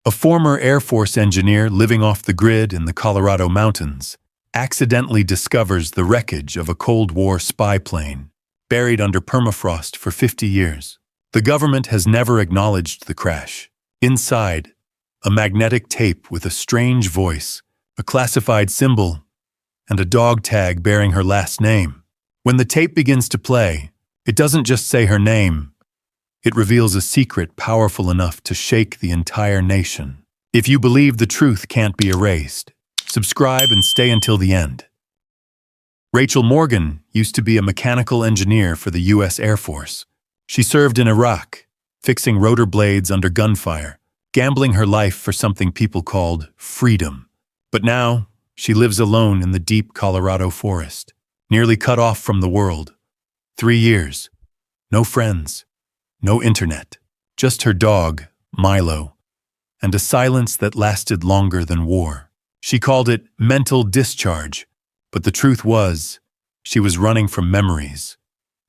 A former Air Force engineer living off the grid in the Colorado mountains accidentally discovers the wreckage of a Cold War spy plane, buried under permafrost for 50 years. The government has never acknowledged the crash. Inside, a magnetic tape with a strange voice, a classified symbol, and a dog tag bearing her last name. When the tape begins to play, it doesn't just say her name. It reveals a secret powerful enough to shake the entire nation. If you believe the truth can't be erased, subscribe and stay until the end. Rachel Morgan used to be a mechanical engineer for the U.S. Air Force. She served in Iraq, fixing rotor blades under gunfire, gambling her life for something people called freedom. But now, she lives alone in the deep Colorado forest, nearly cut off from the world. 3 years. No friends. No internet. Just her dog, Milo, and a silence that lasted longer than war. She called it mental discharge, but the truth was, she was running from memories,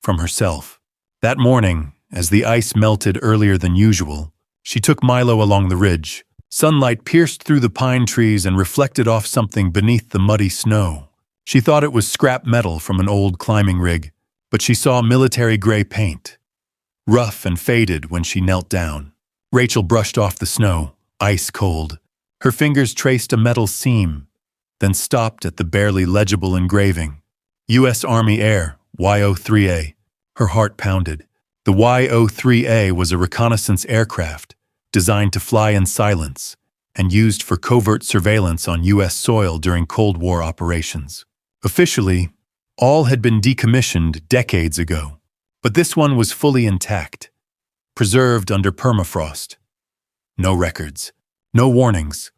from herself. That morning, as the ice melted earlier than usual, she took Milo along the ridge. Sunlight pierced through the pine trees and reflected off something beneath the muddy snow. She thought it was scrap metal from an old climbing rig, but she saw military gray paint, rough and faded when she knelt down. Rachel brushed off the snow, ice cold. Her fingers traced a metal seam, then stopped at the barely legible engraving. U.S. Army Air, YO-3A. Her heart pounded. The YO-3A was a reconnaissance aircraft designed to fly in silence and used for covert surveillance on U.S. soil during Cold War operations. Officially, all had been decommissioned decades ago, but this one was fully intact, preserved under permafrost. No records, no warnings.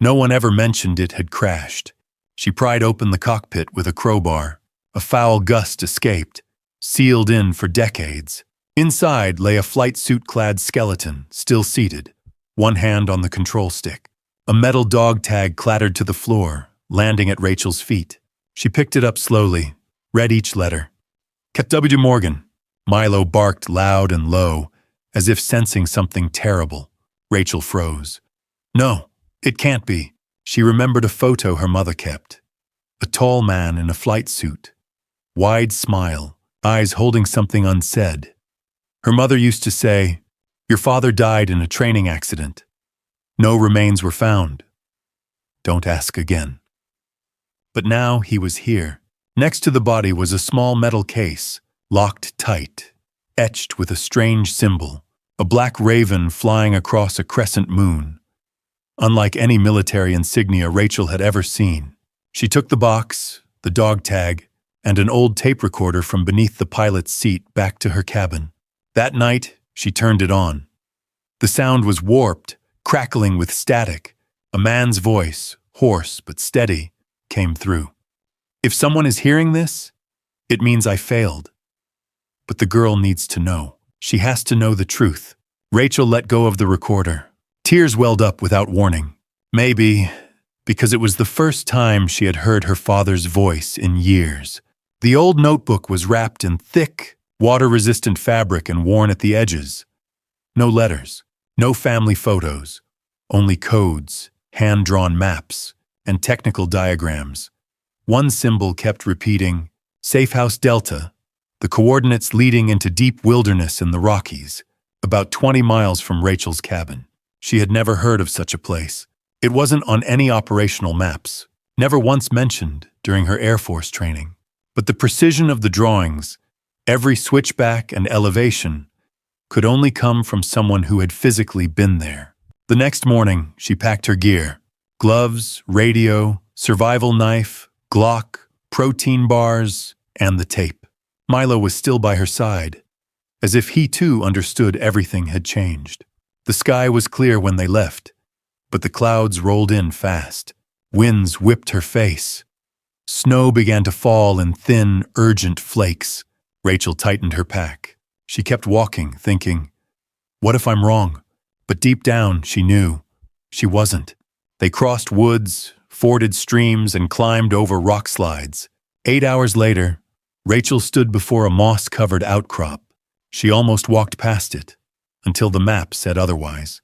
No one ever mentioned it had crashed. She pried open the cockpit with a crowbar. A foul gust escaped, sealed in for decades. Inside lay a flight suit-clad skeleton, still seated, one hand on the control stick. A metal dog tag clattered to the floor, landing at Rachel's feet. She picked it up slowly, read each letter. Capt. W. Morgan. Milo barked loud and low, as if sensing something terrible. Rachel froze. No, it can't be. She remembered a photo her mother kept. A tall man in a flight suit. Wide smile, eyes holding something unsaid. Her mother used to say, "Your father died in a training accident. No remains were found. Don't ask again." But now he was here. Next to the body was a small metal case, locked tight, etched with a strange symbol, a black raven flying across a crescent moon. Unlike any military insignia Rachel had ever seen. She took the box, the dog tag, and an old tape recorder from beneath the pilot's seat back to her cabin. That night, she turned it on. The sound was warped, crackling with static. A man's voice, hoarse but steady, came through. "If someone is hearing this, it means I failed. But the girl needs to know. She has to know the truth." Rachel let go of the recorder. Tears welled up without warning. Maybe because it was the first time she had heard her father's voice in years. The old notebook was wrapped in thick, water-resistant fabric and worn at the edges. No letters, no family photos, only codes, hand-drawn maps, and technical diagrams. One symbol kept repeating, Safe House Delta, the coordinates leading into deep wilderness in the Rockies, about 20 miles from Rachel's cabin. She had never heard of such a place. It wasn't on any operational maps, never once mentioned during her Air Force training. But the precision of the drawings, every switchback and elevation, could only come from someone who had physically been there. The next morning, she packed her gear. Gloves, radio, survival knife, Glock, protein bars, and the tape. Milo was still by her side, as if he too understood everything had changed. The sky was clear when they left, but the clouds rolled in fast. Winds whipped her face. Snow began to fall in thin, urgent flakes. Rachel tightened her pack. She kept walking, thinking, what if I'm wrong? But deep down, she knew. She wasn't. They crossed woods, forded streams, and climbed over rock slides. 8 hours later, Rachel stood before a moss-covered outcrop. She almost walked past it, until the map said otherwise.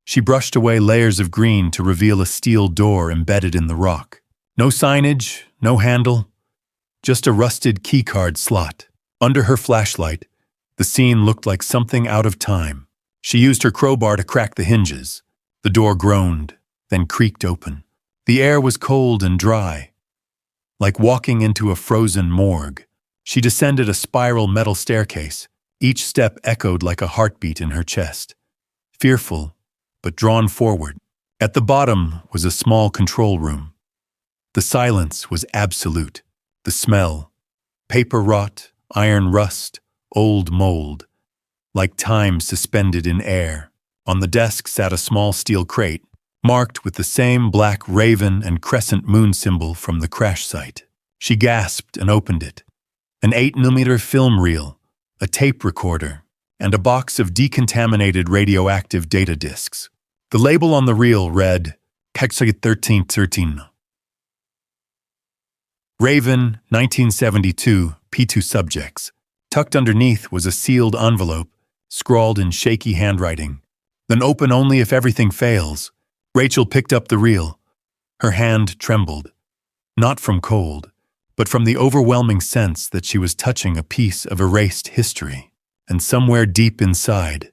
She brushed away layers of green to reveal a steel door embedded in the rock. No signage, no handle, just a rusted keycard slot. Under her flashlight, the scene looked like something out of time. She used her crowbar to crack the hinges. The door groaned, then creaked open. The air was cold and dry, like walking into a frozen morgue. She descended a spiral metal staircase. Each step echoed like a heartbeat in her chest. Fearful, but drawn forward. At the bottom was a small control room. The silence was absolute. The smell, paper rot, iron rust, old mold, like time suspended in air. On the desk sat a small steel crate, marked with the same black raven and crescent moon symbol from the crash site. She gasped and opened it. An 8mm film reel, a tape recorder, and a box of decontaminated radioactive data disks. The label on the reel read, Hexagit 1313. Raven, 1972, P2 subjects. Tucked underneath was a sealed envelope, scrawled in shaky handwriting. Then open only if everything fails. Rachel picked up the reel. Her hand trembled, not from cold, but from the overwhelming sense that she was touching a piece of erased history. And somewhere deep inside,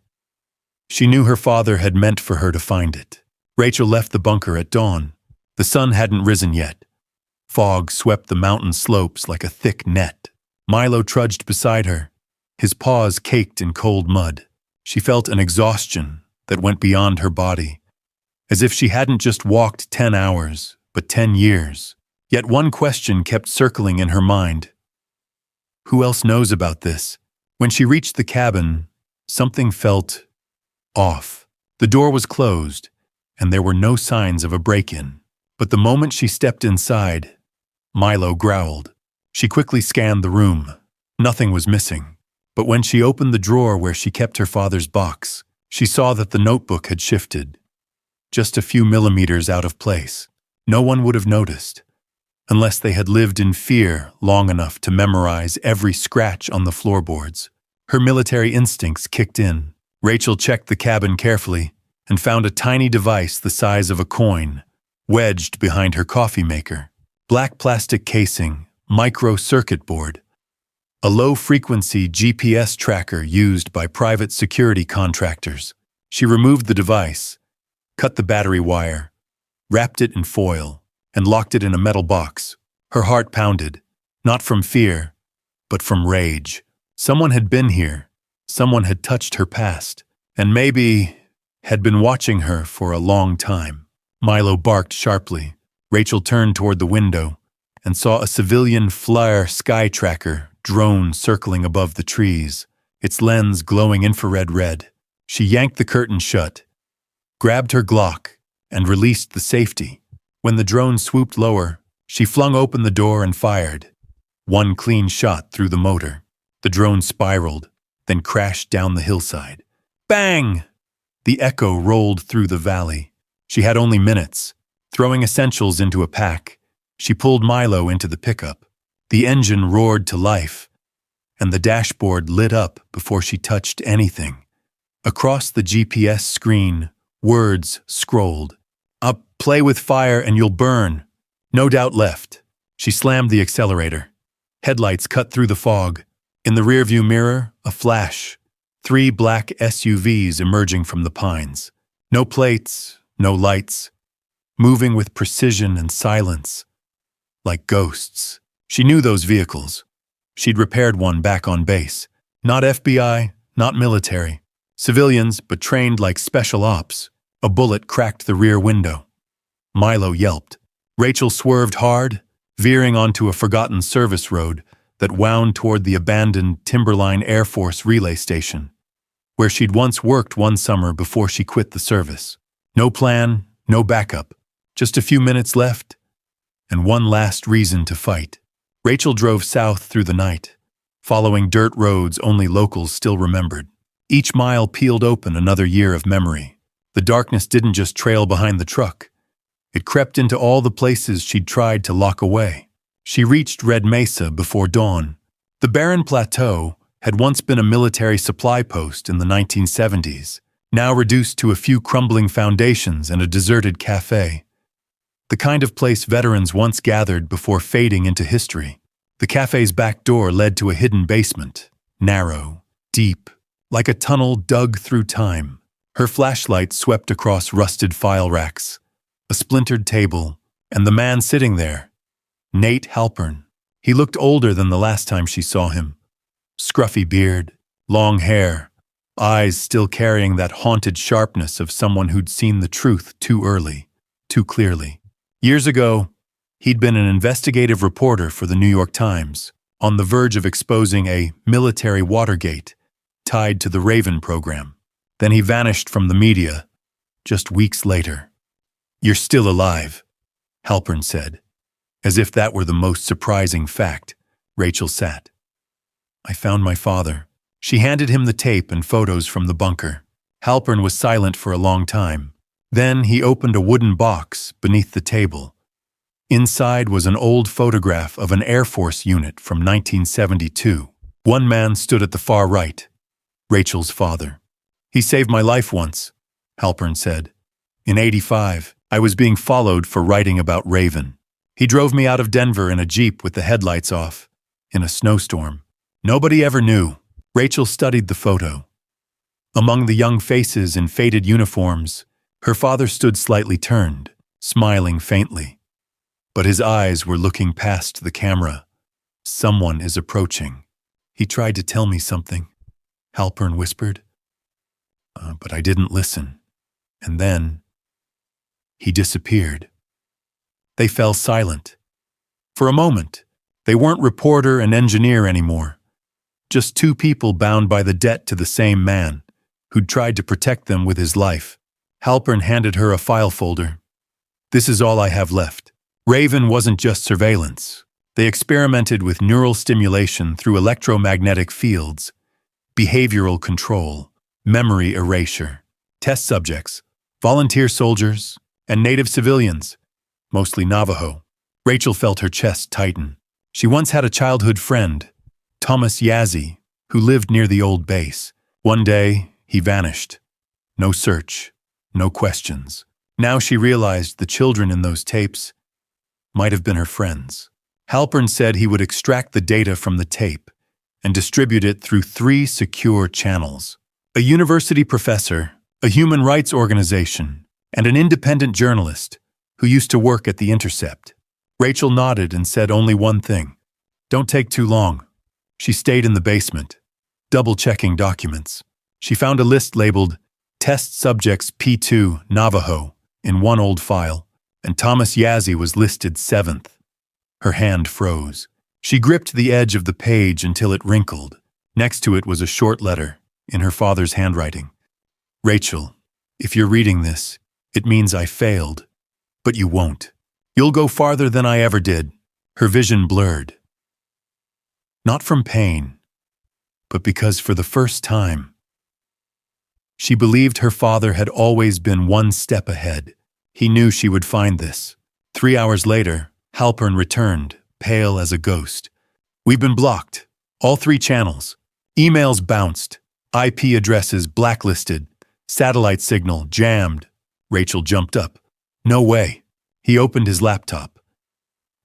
she knew her father had meant for her to find it. Rachel left the bunker at dawn. The sun hadn't risen yet. Fog swept the mountain slopes like a thick net. Milo trudged beside her, his paws caked in cold mud. She felt an exhaustion that went beyond her body, as if she hadn't just walked 10 hours, but 10 years. Yet one question kept circling in her mind. Who else knows about this? When she reached the cabin, something felt off. The door was closed, and there were no signs of a break-in. But the moment she stepped inside, Milo growled. She quickly scanned the room. Nothing was missing. But when she opened the drawer where she kept her father's box, she saw that the notebook had shifted, just a few millimeters out of place. No one would have noticed, unless they had lived in fear long enough to memorize every scratch on the floorboards. Her military instincts kicked in. Rachel checked the cabin carefully and found a tiny device the size of a coin, wedged behind her coffee maker. Black plastic casing, micro circuit board, a low-frequency GPS tracker used by private security contractors. She removed the device, cut the battery wire, wrapped it in foil, and locked it in a metal box. Her heart pounded, not from fear, but from rage. Someone had been here. Someone had touched her past, and maybe had been watching her for a long time. Milo barked sharply. Rachel turned toward the window and saw a civilian flyer sky tracker drone circling above the trees, its lens glowing infrared red. She yanked the curtain shut, grabbed her Glock, and released the safety. When the drone swooped lower, she flung open the door and fired. One clean shot through the motor. The drone spiraled, then crashed down the hillside. Bang! The echo rolled through the valley. She had only minutes. Throwing essentials into a pack, she pulled Milo into the pickup. The engine roared to life, and the dashboard lit up before she touched anything. Across the GPS screen, words scrolled. Up, play with fire and you'll burn. No doubt left. She slammed the accelerator. Headlights cut through the fog. In the rearview mirror, a flash. 3 black SUVs emerging from the pines. No plates, no lights. Moving with precision and silence, like ghosts. She knew those vehicles. She'd repaired one back on base. Not FBI, not military. Civilians, but trained like special ops. A bullet cracked the rear window. Milo yelped. Rachel swerved hard, veering onto a forgotten service road that wound toward the abandoned Timberline Air Force relay station, where she'd once worked one summer before she quit the service. No plan, no backup. Just a few minutes left, and one last reason to fight. Rachel drove south through the night, following dirt roads only locals still remembered. Each mile peeled open another year of memory. The darkness didn't just trail behind the truck. It crept into all the places she'd tried to lock away. She reached Red Mesa before dawn. The barren plateau had once been a military supply post in the 1970s. now reduced to a few crumbling foundations and a deserted cafe. The kind of place veterans once gathered before fading into history. The cafe's back door led to a hidden basement, narrow, deep, like a tunnel dug through time. Her flashlight swept across rusted file racks, a splintered table, and the man sitting there, Nate Halpern. He looked older than the last time she saw him. Scruffy beard, long hair, eyes still carrying that haunted sharpness of someone who'd seen the truth too early, too clearly. Years ago, he'd been an investigative reporter for the New York Times, on the verge of exposing a military Watergate tied to the Raven program. Then he vanished from the media, just weeks later. "You're still alive," Halpern said. As if that were the most surprising fact, Rachel sat. "I found my father." She handed him the tape and photos from the bunker. Halpern was silent for a long time. Then he opened a wooden box beneath the table. Inside was an old photograph of an Air Force unit from 1972. One man stood at the far right, Rachel's father. "He saved my life once," Halpern said. "In '85, I was being followed for writing about Raven. He drove me out of Denver in a Jeep with the headlights off, in a snowstorm. Nobody ever knew." Rachel studied the photo. Among the young faces in faded uniforms, her father stood slightly turned, smiling faintly. But his eyes were looking past the camera. "Someone is approaching. He tried to tell me something," Halpern whispered. But I didn't listen. And then he disappeared. They fell silent. For a moment, they weren't reporter and engineer anymore. Just two people bound by the debt to the same man, who'd tried to protect them with his life. Halpern handed her a file folder. "This is all I have left." Raven wasn't just surveillance. They experimented with neural stimulation through electromagnetic fields, behavioral control, memory erasure. Test subjects, volunteer soldiers, and native civilians, mostly Navajo. Rachel felt her chest tighten. She once had a childhood friend, Thomas Yazzie, who lived near the old base. One day, he vanished. No search, no questions. Now she realized the children in those tapes might have been her friends. Halpern said he would extract the data from the tape and distribute it through 3 secure channels: a university professor, a human rights organization, and an independent journalist who used to work at The Intercept. Rachel nodded and said only one thing: "Don't take too long." She stayed in the basement, double-checking documents. She found a list labeled Test Subjects P2 Navajo in one old file, and Thomas Yazzie was listed 7th. Her hand froze. She gripped the edge of the page until it wrinkled. Next to it was a short letter, in her father's handwriting. "Rachel, if you're reading this, it means I failed. But you won't. You'll go farther than I ever did." Her vision blurred. Not from pain, but because for the first time, she believed her father had always been one step ahead. He knew she would find this. 3 hours later, Halpern returned, pale as a ghost. "We've been blocked. All 3 channels. Emails bounced. IP addresses blacklisted. Satellite signal jammed." Rachel jumped up. "No way." He opened his laptop.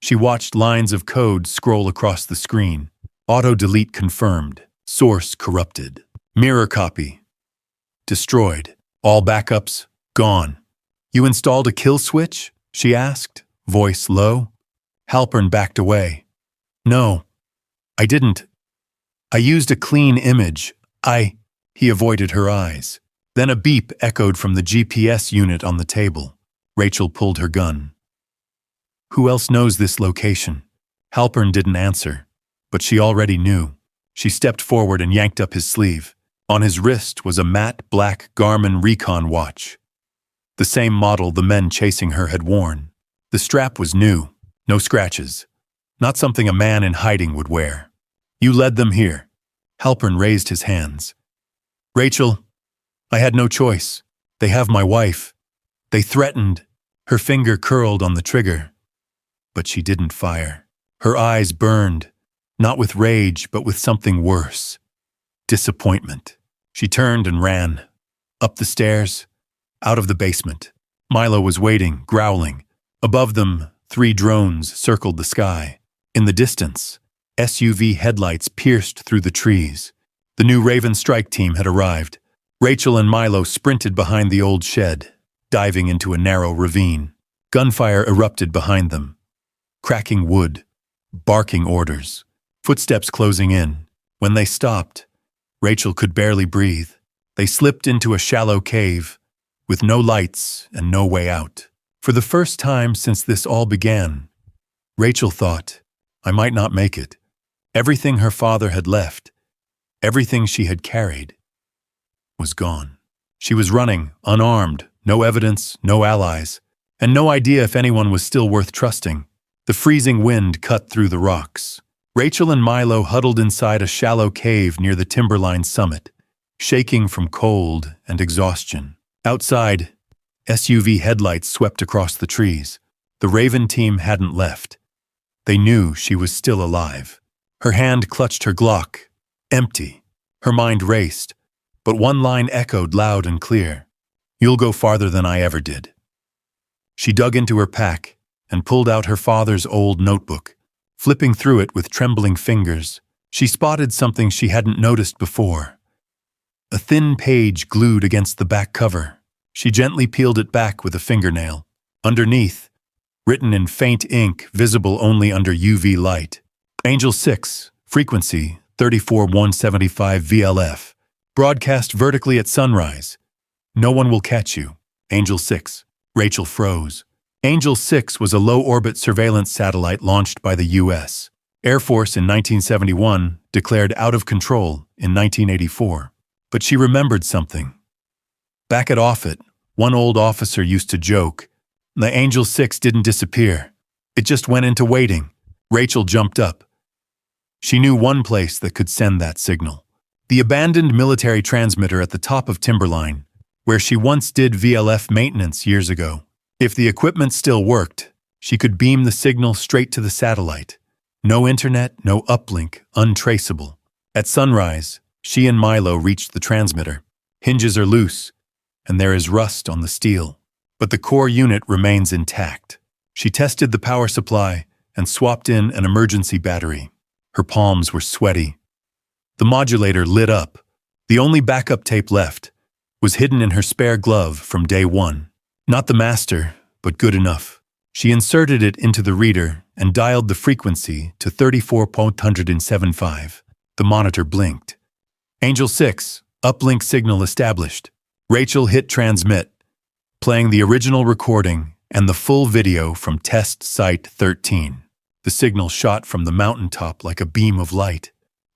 She watched lines of code scroll across the screen. Auto-delete confirmed. Source corrupted. Mirror copy destroyed. All backups gone. "You installed a kill switch?" she asked, voice low. Halpern backed away. "No, I didn't. I used a clean image. He avoided her eyes. Then a beep echoed from the GPS unit on the table. Rachel pulled her gun. "Who else knows this location?" Halpern didn't answer, but she already knew. She stepped forward and yanked up his sleeve. On his wrist was a matte black Garmin Recon watch, the same model the men chasing her had worn. The strap was new, no scratches, not something a man in hiding would wear. "You led them here." Halpern raised his hands. "Rachel, I had no choice. They have my wife. They threatened." Her finger curled on the trigger, but she didn't fire. Her eyes burned, not with rage, but with something worse. Disappointment. She turned and ran. Up the stairs, out of the basement. Milo was waiting, growling. Above them, 3 drones circled the sky. In the distance, SUV headlights pierced through the trees. The new Raven strike team had arrived. Rachel and Milo sprinted behind the old shed, diving into a narrow ravine. Gunfire erupted behind them. Cracking wood, barking orders, footsteps closing in. When they stopped, Rachel could barely breathe. They slipped into a shallow cave, with no lights and no way out. For the first time since this all began, Rachel thought, I might not make it. Everything her father had left, everything she had carried, was gone. She was running, unarmed, no evidence, no allies, and no idea if anyone was still worth trusting. The freezing wind cut through the rocks. Rachel and Milo huddled inside a shallow cave near the timberline summit, shaking from cold and exhaustion. Outside, SUV headlights swept across the trees. The Raven team hadn't left. They knew she was still alive. Her hand clutched her Glock, empty. Her mind raced, but one line echoed loud and clear. You'll go farther than I ever did. She dug into her pack and pulled out her father's old notebook. Flipping through it with trembling fingers, she spotted something she hadn't noticed before. A thin page glued against the back cover. She gently peeled it back with a fingernail. Underneath, written in faint ink visible only under UV light, Angel 6, frequency 34175 VLF, broadcast vertically at sunrise. No one will catch you. Angel 6. Rachel froze. Angel 6 was a low-orbit surveillance satellite launched by the U.S. Air Force in 1971, declared out of control in 1984. But she remembered something. Back at Offutt, one old officer used to joke, the Angel 6 didn't disappear. It just went into waiting. Rachel jumped up. She knew one place that could send that signal. The abandoned military transmitter at the top of Timberline, where she once did VLF maintenance years ago. If the equipment still worked, she could beam the signal straight to the satellite. No internet, no uplink, untraceable. At sunrise, she and Milo reached the transmitter. Hinges are loose, and there is rust on the steel. But the core unit remains intact. She tested the power supply and swapped in an emergency battery. Her palms were sweaty. The modulator lit up. The only backup tape left was hidden in her spare glove from day one. Not the master, but good enough. She inserted it into the reader and dialed the frequency to 34.175. The monitor blinked. Angel 6, uplink signal established. Rachel hit transmit, playing the original recording and the full video from test site 13. The signal shot from the mountaintop like a beam of light.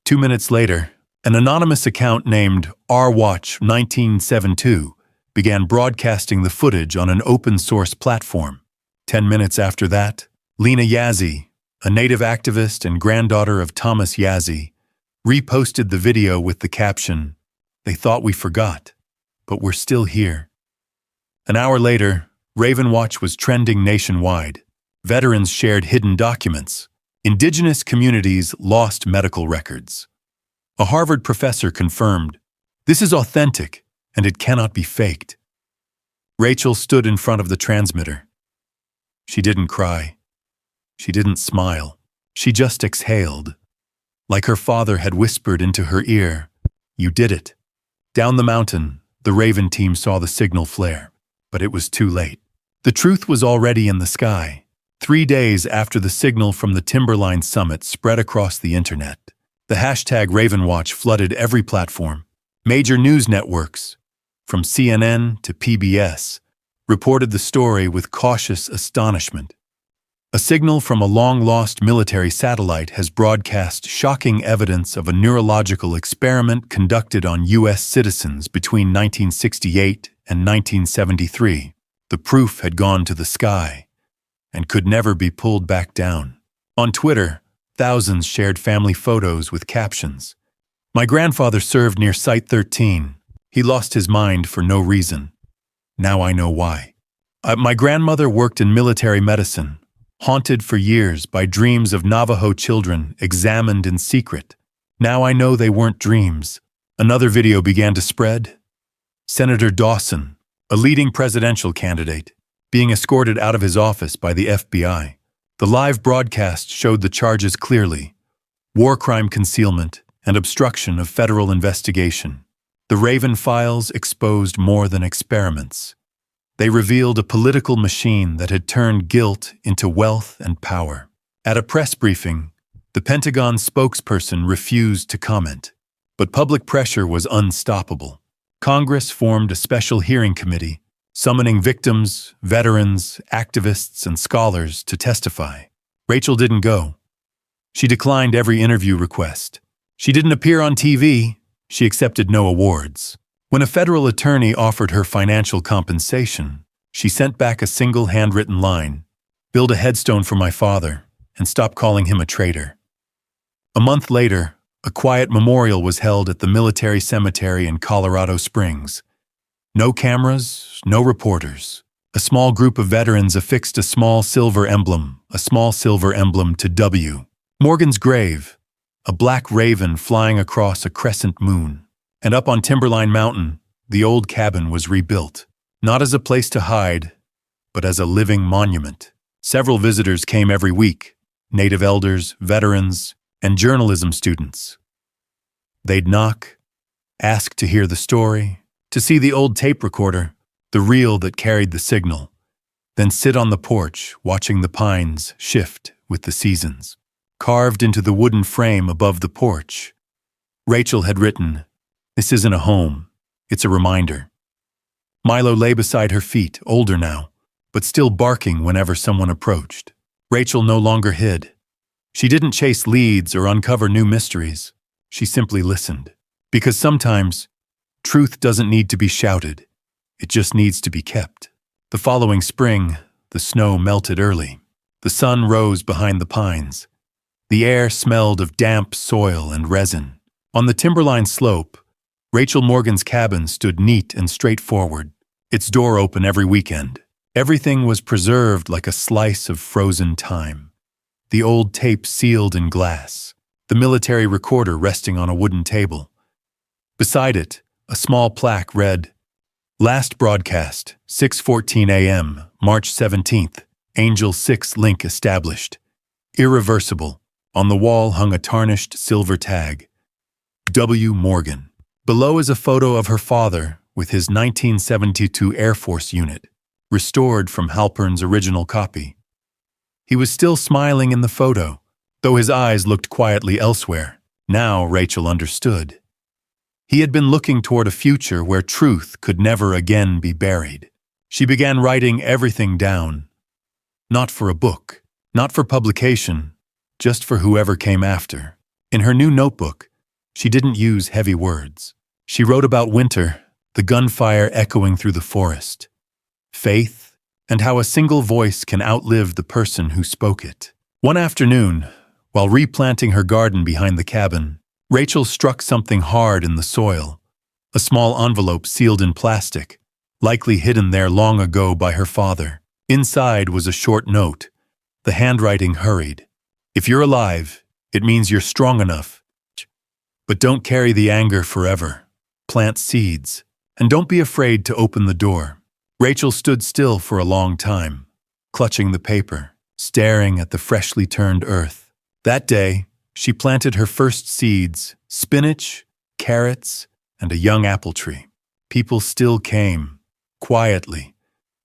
2 minutes later, an anonymous account named rwatch1972 began broadcasting the footage on an open-source platform. 10 minutes after that, Lena Yazzie, a native activist and granddaughter of Thomas Yazzie, reposted the video with the caption, "They thought we forgot, but we're still here." An hour later, Ravenwatch was trending nationwide. Veterans shared hidden documents. Indigenous communities lost medical records. A Harvard professor confirmed, "This is authentic, and it cannot be faked." Rachel stood in front of the transmitter. She didn't cry. She didn't smile. She just exhaled. Like her father had whispered into her ear, "You did it." Down the mountain, the Raven team saw the signal flare, but it was too late. The truth was already in the sky. 3 days after the signal from the Timberline summit spread across the internet, the hashtag Ravenwatch flooded every platform. Major news networks, from CNN to PBS, reported the story with cautious astonishment. A signal from a long-lost military satellite has broadcast shocking evidence of a neurological experiment conducted on U.S. citizens between 1968 and 1973. The proof had gone to the sky and could never be pulled back down. On Twitter, thousands shared family photos with captions. "My grandfather served near Site 13. He lost his mind for no reason. Now I know why. My grandmother worked in military medicine, haunted for years by dreams of Navajo children examined in secret. Now I know they weren't dreams." Another video began to spread. Senator Dawson, a leading presidential candidate, being escorted out of his office by the FBI. The live broadcast showed the charges clearly: war crime concealment and obstruction of federal investigation. The Raven files exposed more than experiments. They revealed a political machine that had turned guilt into wealth and power. At a press briefing, the Pentagon spokesperson refused to comment, but public pressure was unstoppable. Congress formed a special hearing committee, summoning victims, veterans, activists, and scholars to testify. Rachel didn't go. She declined every interview request. She didn't appear on TV. She accepted no awards. When a federal attorney offered her financial compensation, she sent back a single handwritten line: "Build a headstone for my father, and stop calling him a traitor." A month later, a quiet memorial was held at the military cemetery in Colorado Springs. No cameras, no reporters. A small group of veterans affixed a small silver emblem to W. Morgan's grave, a black raven flying across a crescent moon. And up on Timberline Mountain, the old cabin was rebuilt, not as a place to hide, but as a living monument. Several visitors came every week: Native elders, veterans, and journalism students. They'd knock, ask to hear the story, to see the old tape recorder, the reel that carried the signal, then sit on the porch watching the pines shift with the seasons. Carved into the wooden frame above the porch, Rachel had written, "This isn't a home, it's a reminder." Milo lay beside her feet, older now, but still barking whenever someone approached. Rachel no longer hid. She didn't chase leads or uncover new mysteries. She simply listened. Because sometimes, truth doesn't need to be shouted. It just needs to be kept. The following spring, the snow melted early. The sun rose behind the pines. The air smelled of damp soil and resin. On the Timberline slope, Rachel Morgan's cabin stood neat and straightforward, its door open every weekend. Everything was preserved like a slice of frozen time. The old tape sealed in glass, the military recorder resting on a wooden table. Beside it, a small plaque read, "Last broadcast, 6:14 a.m., March 17th, Angel 6 link established. Irreversible." On the wall hung a tarnished silver tag, W. Morgan. Below is a photo of her father with his 1972 Air Force unit, restored from Halpern's original copy. He was still smiling in the photo, though his eyes looked quietly elsewhere. Now Rachel understood. He had been looking toward a future where truth could never again be buried. She began writing everything down. Not for a book, not for publication, just for whoever came after. In her new notebook, she didn't use heavy words. She wrote about winter, the gunfire echoing through the forest, faith, and how a single voice can outlive the person who spoke it. One afternoon, while replanting her garden behind the cabin, Rachel struck something hard in the soil, a small envelope sealed in plastic, likely hidden there long ago by her father. Inside was a short note, the handwriting hurried. "If you're alive, it means you're strong enough. But don't carry the anger forever. Plant seeds, and don't be afraid to open the door." Rachel stood still for a long time, clutching the paper, staring at the freshly turned earth. That day, she planted her first seeds: spinach, carrots, and a young apple tree. People still came, quietly.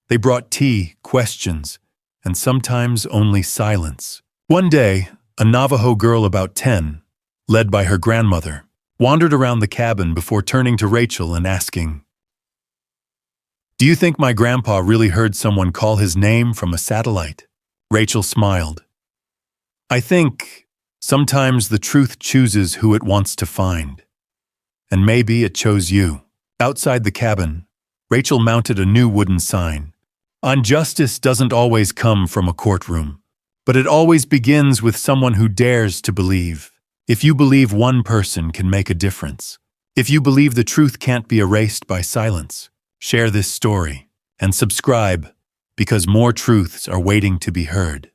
They brought tea, questions, and sometimes only silence. One day, a Navajo girl about 10, led by her grandmother, wandered around the cabin before turning to Rachel and asking, "Do you think my grandpa really heard someone call his name from a satellite?" Rachel smiled. "I think sometimes the truth chooses who it wants to find. And maybe it chose you." Outside the cabin, Rachel mounted a new wooden sign. "On justice doesn't always come from a courtroom, but it always begins with someone who dares to believe. If you believe one person can make a difference, if you believe the truth can't be erased by silence, share this story and subscribe, because more truths are waiting to be heard."